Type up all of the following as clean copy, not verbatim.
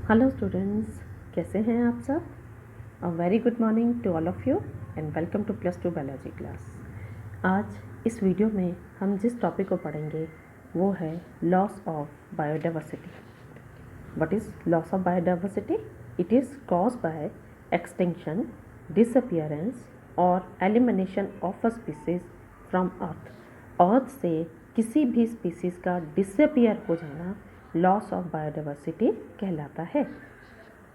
Hello students, कैसे हैं आप सब। A very good morning to all of you and welcome to +2 biology class. आज इस वीडियो में हम जिस टॉपिक को पढ़ेंगे वो है loss of biodiversity. What is loss of biodiversity? It is caused by extinction, disappearance और elimination of a species from earth. Earth से किसी भी स्पीसीज़ का डिसअपियर हो जाना लॉस ऑफ बायोडाइवर्सिटी कहलाता है।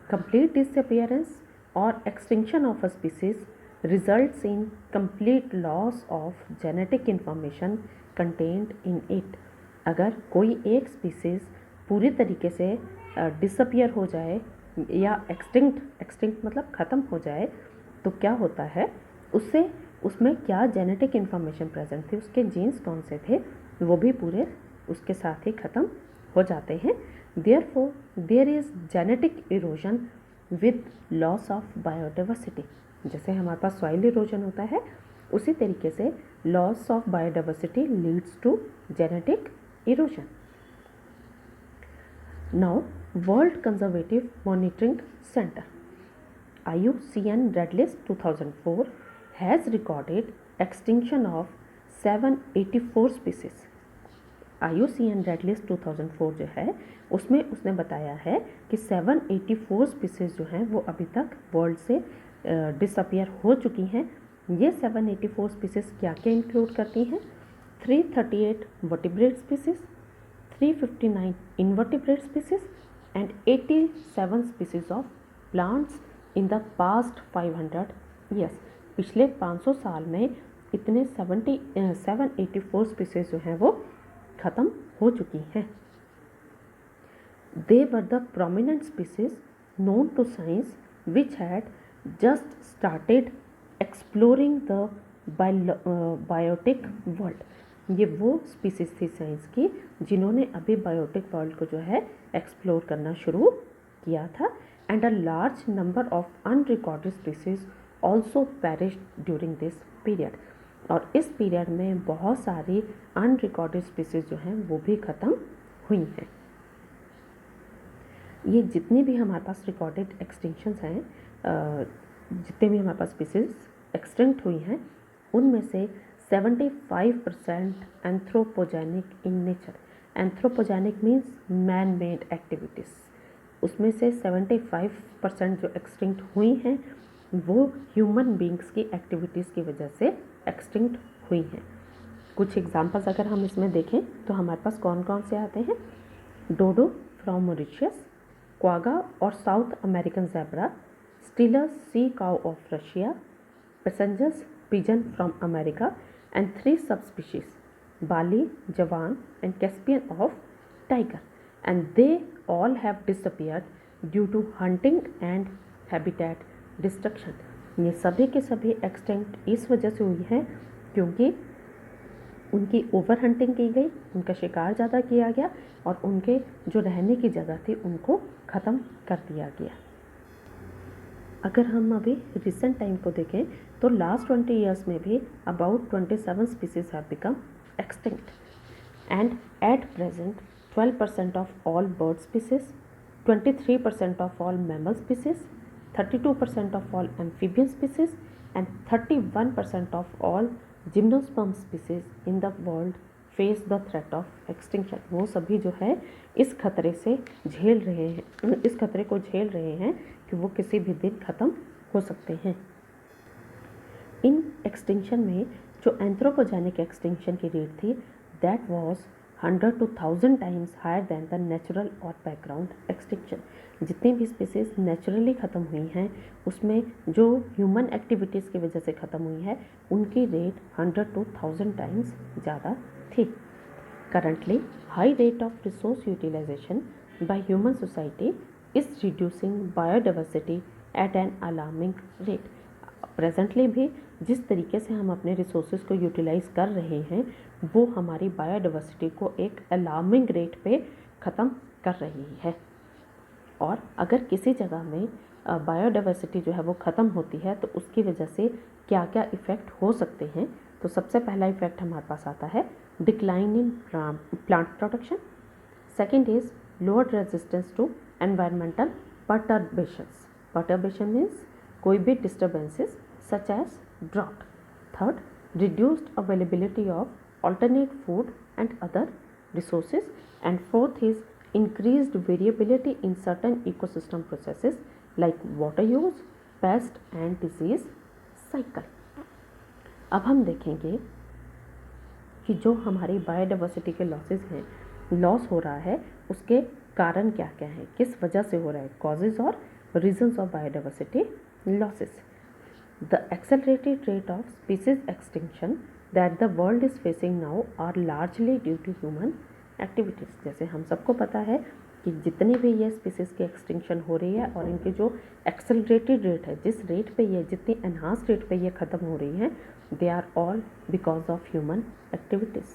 Complete disappearance or extinction of a species results in complete loss of genetic information contained in it। अगर कोई एक स्पीसीज पूरी तरीके से डिसअपियर हो जाए या एक्सटिंक्ट मतलब ख़त्म हो जाए तो क्या होता है, उससे उसमें क्या जेनेटिक इन्फॉर्मेशन प्रेजेंट थी, उसके जीन्स कौन से थे, वो भी पूरे उसके साथ ही ख़त्म हो जाते हैं। Therefore, there is genetic erosion with loss of biodiversity। जैसे हमारे पास सॉइल इरोजन होता है, उसी तरीके से loss of biodiversity leads to genetic erosion. Now world conservative monitoring centre IUCN Red List 2004 has recorded extinction of 784 species। IUCN red list 2004 जो है उसमें उसने बताया है कि 784 स्पीसीज़ जो हैं वो अभी तक वर्ल्ड से डिसअपियर हो चुकी हैं। ये 784 स्पीसीज़ क्या क्या इंक्लूड करती हैं? 338 vertebrate species, 359 invertebrate species and 87 species of plants in the past 500 years. पिछले 500 साल में इतने 784 स्पीसीज़ जो हैं वो ख़त्म हो चुकी हैं। They were the prominent species known to science which had just started exploring the biotic world। ये वो स्पीसीज थी साइंस की जिन्होंने अभी बायोटिक वर्ल्ड को जो है एक्सप्लोर करना शुरू किया था। And a large number of unrecorded species also perished during this period. और इस पीरियड में बहुत सारी अनरिकॉर्डेड स्पीसीज जो हैं वो भी ख़त्म हुई हैं। ये जितनी भी हमारे पास रिकॉर्डेड एक्सटिंक्शंस हैं, जितने भी हमारे पास स्पीसीज एक्सटिंक्ट हुई हैं, उनमें से 75% anthropogenic in nature. Anthropogenic means man made activities. उसमें से 75% जो एक्सटिंक्ट हुई हैं वो ह्यूमन बींग्स की एक्टिविटीज़ की वजह से एक्सटिंक्ट हुई हैं। कुछ एग्जांपल्स अगर हम इसमें देखें तो हमारे पास कौन कौन से आते हैं? डोडो फ्रॉम मॉरिशस, क्वागा और South American zebra, Steller sea cow of Russia, passengers pigeon from America and 3 subspecies Bali, Javan and Caspian of tiger. And they all have disappeared due to hunting and habitat destruction. ये सभी के सभी extinct इस वजह से हुई है क्योंकि उनकी ओवर हंटिंग की गई, उनका शिकार ज़्यादा किया गया और उनके जो रहने की जगह थी उनको ख़त्म कर दिया गया। अगर हम अभी रिसेंट टाइम को देखें तो लास्ट 20 ईयर्स में भी about 27 species have become extinct and at present 12% of all bird species, 23% of all mammal species, 32% of all amphibian species and 31% of all gymnosperm species in the world face the threat of extinction। वो सभी जो है इस खतरे से झेल रहे हैं, इस खतरे को झेल रहे हैं कि वो किसी भी दिन ख़त्म हो सकते हैं। इन एक्सटिंक्शन में जो एंथ्रोपोजेनिक एक्सटिंक्शन की रेट थी that was 100 to 1000 times higher than the natural और बैकग्राउंड एक्सटिंक्शन। जितनी भी स्पीसीज नेचुरली ख़त्म हुई हैं उसमें जो ह्यूमन एक्टिविटीज़ की वजह से ख़त्म हुई है उनकी रेट 100 to 1000 टाइम्स ज़्यादा थी। Currently high rate of resource utilization by human society is reducing biodiversity at an alarming rate. Presently भी जिस तरीके से हम अपने रिसोर्सेज को यूटिलाइज़ कर रहे हैं वो हमारी बायोडाइवर्सिटी को एक अलार्मिंग रेट पे ख़त्म कर रही है। और अगर किसी जगह में बायोडाइवर्सिटी जो है वो ख़त्म होती है तो उसकी वजह से क्या क्या इफ़ेक्ट हो सकते हैं, तो सबसे पहला इफ़ेक्ट हमारे पास आता है decline in plant production. Second is lower resistance to environmental perturbations. Perturbation means कोई भी disturbances such as drought. Third, reduced availability of alternate food and other resources. And fourth is increased variability in certain ecosystem processes like water use, pest and disease cycle. अब हम देखेंगे कि जो हमारी biodiversity के losses हैं, loss हो रहा है, उसके कारण क्या क्या हैं, किस वजह से हो रहा है, कॉजेज और reasons of biodiversity losses. The accelerated rate of species extinction that the world is facing now are largely due to human activities. जैसे हम सबको पता है कि जितनी भी ये स्पीसीज़ की एक्सटिंक्शन हो रही है और इनकी जो एक्सेलरेटेड रेट है, जिस रेट पे ये, जितनी एनहांस रेट पे ये ख़त्म हो रही हैं, they are all because of human activities.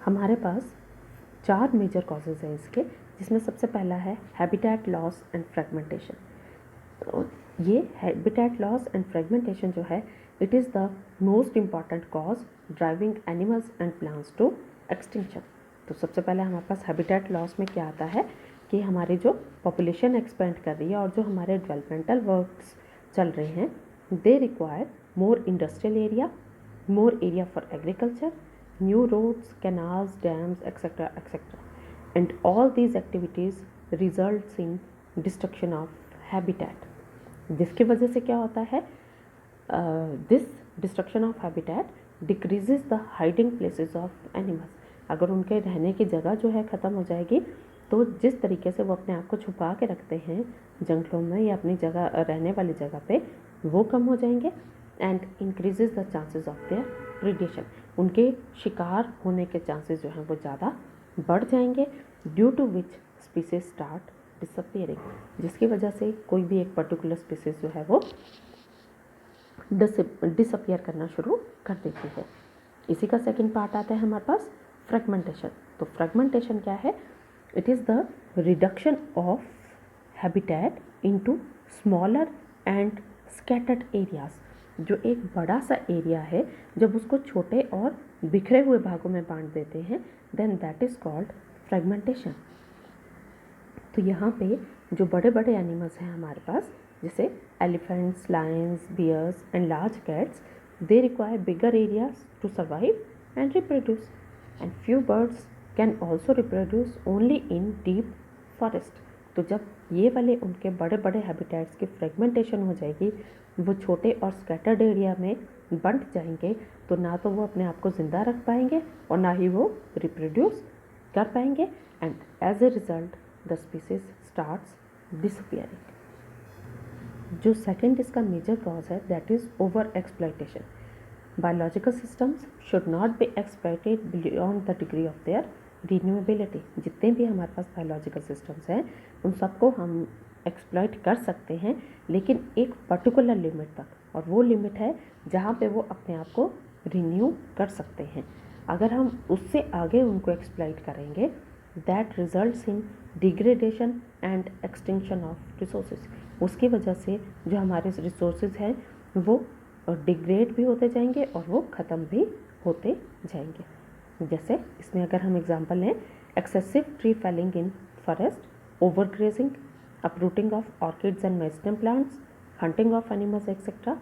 हमारे पास 4 मेजर कॉजेज़ हैं इसके, जिसमें सबसे पहला है हैबिटेट लॉस एंड फ्रेगमेंटेशन. तो ये हैबिटेट लॉस एंड फ्रेगमेंटेशन जो है, it is the most important cause driving animals and plants to extinction. तो सबसे पहले हमारे पास हैबिटेट लॉस में क्या आता है कि हमारी जो पॉपुलेशन एक्सपेंड कर रही है और जो हमारे डेवलपमेंटल वर्क्स चल रहे हैं, they require more industrial area, more area for agriculture, new roads, canals, dams etcetera etcetera. And all these activities results in destruction of habitat. जिसकी वजह से क्या होता है, this destruction of habitat decreases the hiding places of animals. अगर उनके रहने की जगह जो है ख़त्म हो जाएगी, तो जिस तरीके से वो अपने आप को छुपा के रखते हैं जंगलों में या अपनी जगह रहने वाली जगह पे, वो कम हो जाएंगे. And increases the chances of their predation. उनके शिकार होने के चांसेस जो हैं वो ज़्यादा बढ़ जाएंगे, due to which species start disappearing. जिसकी वजह से कोई भी एक पर्टिकुलर स्पीसीज जो है वो डिसअपियर करना शुरू कर देती है. इसी का सेकंड पार्ट आता है हमारे पास फ्रेगमेंटेशन. तो फ्रेगमेंटेशन क्या है, it is the reduction of habitat into smaller and scattered areas. जो एक बड़ा सा एरिया है, जब उसको छोटे और बिखरे हुए भागों में बांट देते हैं, then that is called fragmentation. तो यहाँ पे जो बड़े बड़े एनिमल्स हैं हमारे पास, जैसे elephants, lions, bears and large cats, they require bigger areas to survive and reproduce. And few birds can also reproduce only in deep forest. तो जब ये वाले उनके बड़े बड़े हैबिटेट्स की फ्रेगमेंटेशन हो जाएगी, वो छोटे और स्कैटर्ड एरिया में बंट जाएंगे, तो ना तो वो अपने आप को ज़िंदा रख पाएंगे और ना ही वो रिप्रोड्यूस कर पाएंगे. And as a result the species starts disappearing. जो सेकेंड इसका मेजर कॉज है, that is over exploitation. Biological systems should not be exploited beyond the degree of their renewability. जितने भी हमारे पास बायोलॉजिकल सिस्टम्स हैं, उन सबको हम एक्सप्लॉयट कर सकते हैं, लेकिन एक पर्टिकुलर लिमिट तक. और वो लिमिट है जहाँ पे वो अपने आप को रिन्यू कर सकते हैं. अगर हम उससे आगे उनको एक्सप्लॉयट करेंगे, that results in degradation and extinction of resources. उसकी वजह से जो हमारे रिसोर्सेज हैं वो डिग्रेड भी होते जाएंगे और वो ख़त्म भी होते जाएंगे. जैसे इसमें अगर हम एग्जांपल लें, excessive tree Fehling in forest, overgrazing, uprooting of orchids and medicinal plants, hunting of animals etc.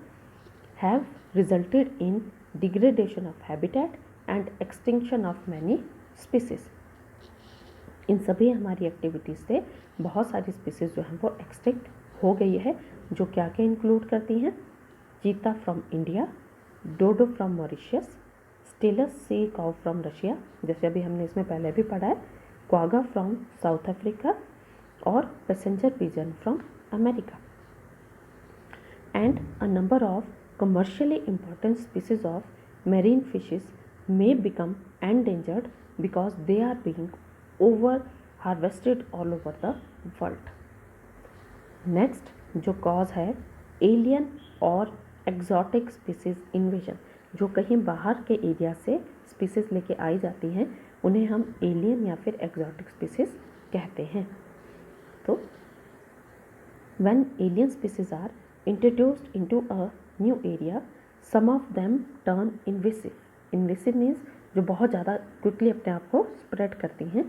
have resulted in degradation of habitat and extinction of many species. इन सभी हमारी एक्टिविटीज़ से बहुत सारी स्पीसीज़ जो हैं वो एक्सटिंक्ट हो गई है, जो क्या क्या इंक्लूड करती हैं, cheetah from India, dodo from Mauritius, Steller's sea cow from Russia, जैसे अभी हमने इसमें पहले भी पढ़ा है, क्वागा फ्रॉम साउथ अफ्रीका, और passenger pigeon from America. And a number of commercially important species of marine fishes may become endangered because they are being over harvested all over the world. Next जो cause है alien और exotic species invasion. जो कहीं बाहर के area से species लेके आई जाती हैं, उन्हें हम alien या फिर exotic species कहते हैं. तो when alien species are introduced into a new area, some of them turn invasive. Invasive means जो बहुत ज़्यादा क्विकली अपने आप को स्प्रेड करती हैं,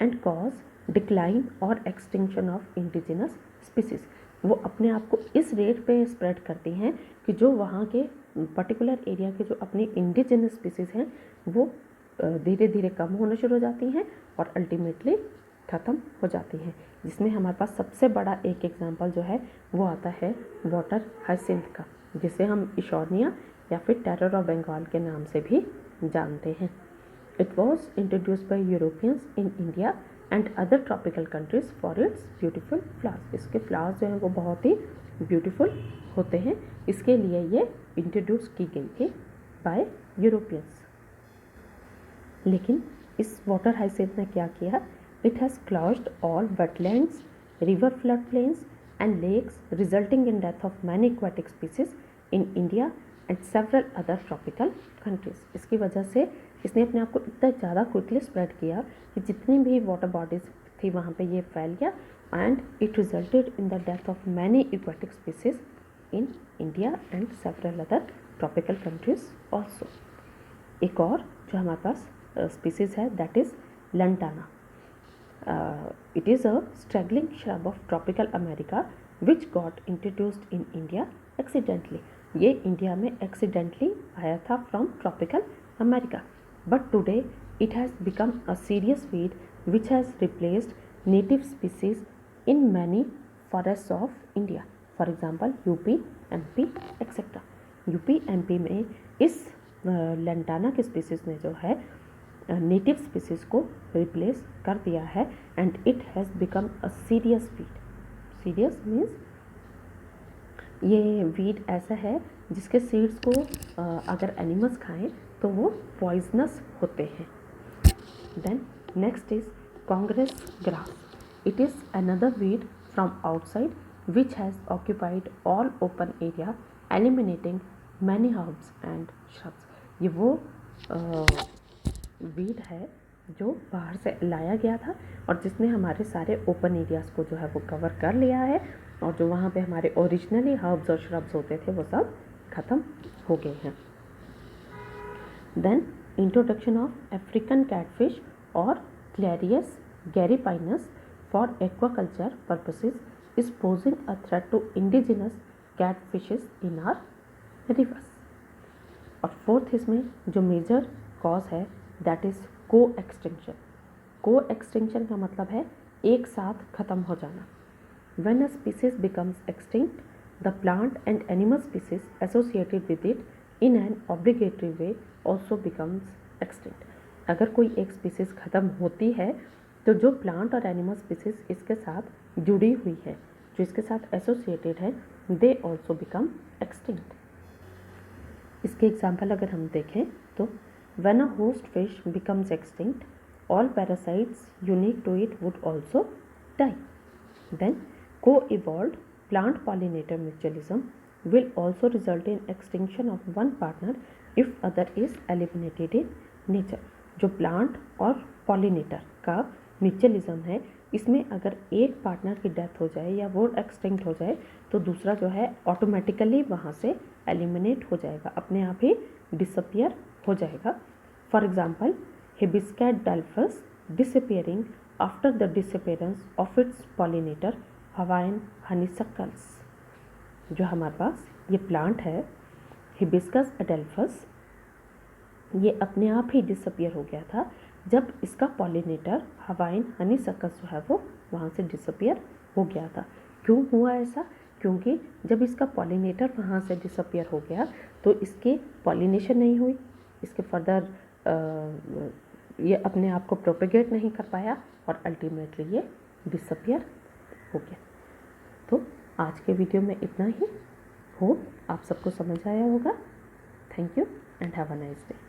and cause डिक्लाइन और एक्सटिंक्शन ऑफ इंडिजिनस स्पीसीज। वो अपने आप को इस रेट पे स्प्रेड करती हैं कि जो वहाँ के पर्टिकुलर एरिया के जो अपनी इंडिजिनस स्पीसीज हैं वो धीरे धीरे कम होना शुरू हो जाती हैं और अल्टीमेटली ख़त्म हो जाती हैं। जिसमें हमारे पास सबसे बड़ा एक एग्जांपल जो है वो आता है वाटर हाइसिंथ का, जिसे हम इशोनिया या फिर टेरर ऑफ बंगाल के नाम से भी जानते हैं। It was introduced by Europeans in India and other tropical countries for its beautiful flowers. इसके फ्लावर्स जो हैं वो बहुत ही ब्यूटीफुल होते हैं, इसके लिए ये इंट्रोड्यूस की गई थी बाय यूरोपियंस। लेकिन इस वाटर हाइसिंथ ने क्या किया? It has clogged all wetlands, river flood plains and lakes, resulting in death of many aquatic species in India and several other tropical countries. इसकी वजह से इसने अपने आप को इतना ज़्यादा क्विकली स्प्रेड किया कि जितनी भी वाटर बॉडीज थी वहाँ पे ये फैल गया and it resulted in the death of many aquatic species in India and several other tropical countries also. एक और जो हमारे पास स्पीसीज है that is lantana. It is a straggling shrub of tropical America which got introduced in India accidentally. ये India में accidentally आया था from tropical America, but today it has become a serious weed which has replaced native species in many forests of India. For example, UP, MP, etc. UP, MP में इस lantana के species ने जो है native species को replace कर दिया है and it has become a serious weed. Serious means ये वीड ऐसा है जिसके सीड्स को अगर एनिमल्स खाएं तो वो पॉइजनस होते हैं। Then next is Congress grass. It is another weed from outside which has occupied all open area eliminating many herbs and shrubs. ये वो वीड है जो बाहर से लाया गया था और जिसने हमारे सारे ओपन एरियाज़ को जो है वो कवर कर लिया है और जो वहाँ पे हमारे ओरिजिनली हर्ब्स और श्रब्स होते थे वो सब ख़त्म हो गए हैं। Then introduction of African catfish और Clarias gariepinus for aquaculture purposes is posing a threat to indigenous catfishes in our rivers. और फोर्थ इसमें जो मेजर कॉज है that is coextinction. Coextinction का मतलब है एक साथ ख़त्म हो जाना। When a species becomes extinct the plant and animal species associated with it in an obligatory way also becomes extinct. अगर कोई एक स्पीसीज ख़त्म होती है तो जो प्लांट और एनिमल स्पीसीज इसके साथ जुड़ी हुई है, जो इसके साथ एसोसिएटेड है, दे ऑल्सो बिकम एक्सटिंक्ट। इसके एग्जाम्पल अगर हम देखें तो when a host fish becomes extinct, all parasites unique to it would also die. Then co-evolved plant pollinator mutualism will also result in extinction of one partner if other is eliminated in nature. जो plant और pollinator का mutualism है, इसमें अगर एक partner की death हो जाए या वो एक्सटिंक्ट हो जाए तो दूसरा जो है ऑटोमेटिकली वहाँ से एलिमिनेट हो जाएगा, अपने आप ही डिसअपियर हो जाएगा। For example Hibiscadelphus disappearing after the disappearance of its pollinator Hawaiian honeysuckles. जो हमारे पास ये प्लांट है हिबिस्कस एडेल्फस, ये अपने आप ही डिसअपियर हो गया था जब इसका पॉलिनेटर हवाइन हनीसक्कल्स जो है वो वहाँ से डिसअपियर हो गया था। क्यों हुआ ऐसा? क्योंकि जब इसका पॉलिनेटर वहाँ से डिसअपियर हो गया तो इसके पॉलिनेशन नहीं हुई, इसके फर्दर ये अपने आप को प्रोपेगेट नहीं कर पाया और अल्टीमेटली ये डिसअपियर हो गया। तो आज के वीडियो में इतना ही। होप आप सबको समझ आया होगा। Thank you and have a nice day.